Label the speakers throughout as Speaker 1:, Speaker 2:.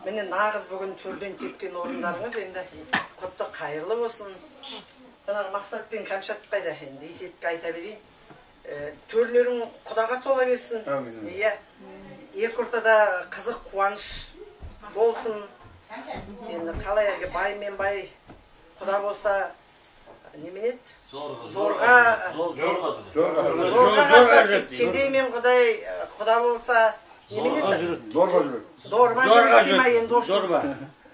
Speaker 1: Mene nağız bugün türden tepкен орындарыңыз енді құтты қайырлы болсын. Жаңағы Мақсат пен Кәмшатқа да енді есетке айта берейін. Төрлерің Құдаға тола берсін. Иә. Екі ортада қызық қуаныш болсын. Енді қалай әлгі бай мен бай Құда болса немен еді? Зорға қатысады. Кедей мен Құда болса Зорба жүріп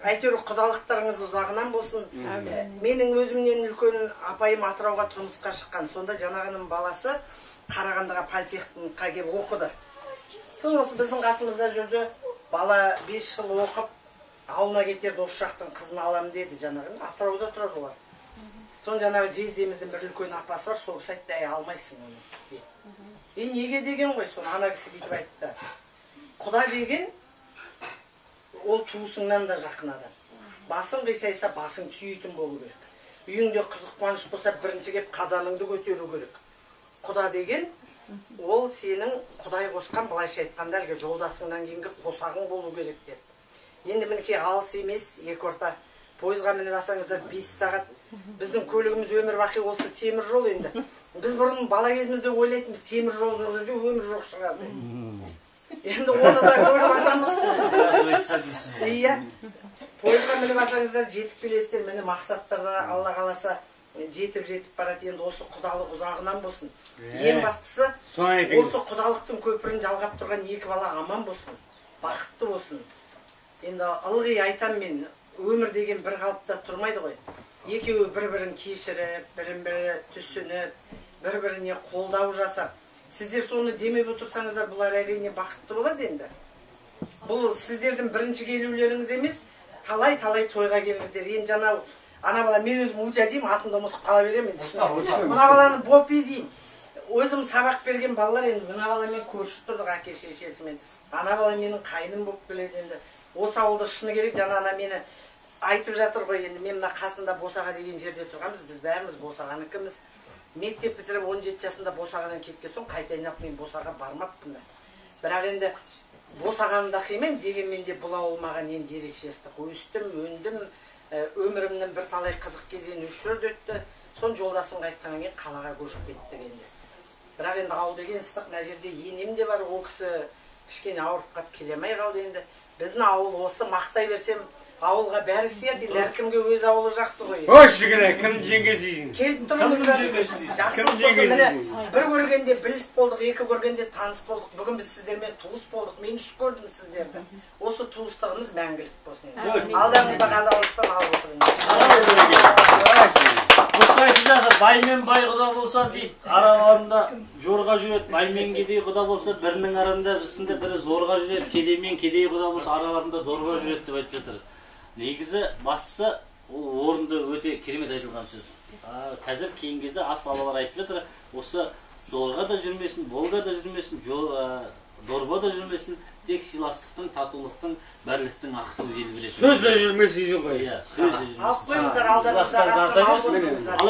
Speaker 1: әйтеуір құдалықтарыңыз ұзағынан болсын. Менің өзімнен үлкен апайым Атырауға тұрмысқа шыққан. Сонда жанағының баласы Қарағандыға политехникаға келіп оқыды. Сол осы біздің қасымызда жүрді. Бала 5 жыл оқып, ауылына кетерді, осы жақтың қызын алам деді жанағын. Атырауда тұрады олар. Сон жанағы жездеміздің бір үлкен апасы бар, сол кісі айтты, әй алмайсың оны деді. Неге деген ғой, соны ана кісі бүйтіп айтты. Құда деген ол туысыңнан да жақын адам. Басың қисайса басың түйетін болу керек. Үйіңде қызық қуаныш болса бірінші кеп қазаныңды көтеру керек. Құда деген ол сенің Құдай қосқан, былайша айтқанда әлгі жолдасыңнан кейінгі қосағың болу керек деп. Енді мінекей алыс емес, екі орта пойызға мініп алсаңыздар 5 сағат. Біздің көлігіміз өмір бақи осы темір жол енді. Біз бұрын бала кезімізде ойлайтынбыз, темір жол жоқ жерде өмір жоқ шығар деп. Енді оны да көріп атамыз. Иә. Пойызға мініп алсаңыздар жетіп келесіздер. Міне мақсаттарда Алла қаласа жетіп барады. Енді осы құдалық ұзағынан болсын. Ең бастысы осы құдалықтың көпірін жалғап тұрған екі бала аман болсын. Бақытты болсын. Енді ылғи айтам мен, өмір деген бір қалыпта тұрмайды ғой. Екеуі бір-бірін кешіріп, бірін-бірі түсініп, бір-біріне қолдау жасап. Сіздер соны демеп отырсаңыздар, бұлар әрине бақытты болады енді. Бұл сіздердің бірінші келулеріңіз емес, талай-талай тойға келіңіздер. Енді жаңа ана бала, мен өзім Утя деймін, атымды ұмытып қала беремін. Мына баланы Бопи деймін. Өзім сабақ берген балалар енді мына баламен көрші тұрдық әке шешесімен. Ана бала менің қайным болып келеді енді. Осы ауылда шыны керек, жаңа ана мені айтып жатыр ғой енді. Мен мына қасында Босаға деген жерде тұрғанбыз, біз бәріміз Босағаныкіміз. Мектеп бітіріп 17 жасында Босағадан кеткен соң қайта айналып мен Босаға бармаппын да. Бірақ енді Босағаны да қимаймын, дегенмен де бұл ауыл маған енді ерекше ыстық. Өстім, өндім, өмірімнің бір талай қызық кезеңі үш жерде өтті. Сон жолдасым қайтқаннан кейін қалаға көшіп кеттік енді. Бірақ енді ауыл деген ыстық, мына жерде енем де бар, ол кісі кішкене ауырып қалып келе алмай қалды енді. Біздің ауыл осы, мақтай берсем, ауылға бәрі сияды, енді әркімге өз ауылы жақсы ғой.
Speaker 2: Хош жігіре, кім жеңгесісің?
Speaker 1: Келіп тұрыңыздар, жақсы болсын. Міне, бір көргенде біліс болдық, екі көргенде таныс болдық. Бүгін біз сіздермен туыс болдық. Мен үш көрдім сіздерді. Осы туыстығымыз мәңгілік болсын. Алдаңызда қадалыстан алып отырыңыз.
Speaker 3: Осы айтып бай мен бай құда болса дейді, араларында жорға жүреді, бай мен кедей құда болса бірінің арасында бірісінде бірі зорға жүреді, кедей мен кедей құда болса араларында зорға жүреді деп айтып жатыр. Негізі бастысы ол орынды өте керемет айтылған сөз. Қазір кейінгі кезде ас алалар айтып жатыр, осы зорға да жүрмесін, болға да жүрмесін, дорба да жүрмесін, тек сыйластықтың, татулықтың, бірліктің ақтығы желбіресін.
Speaker 2: Сөз де жүрмесін ғой.
Speaker 3: Иә, сөз де жүрмесін.
Speaker 1: Алып қойыңыздар, алдыңыздар.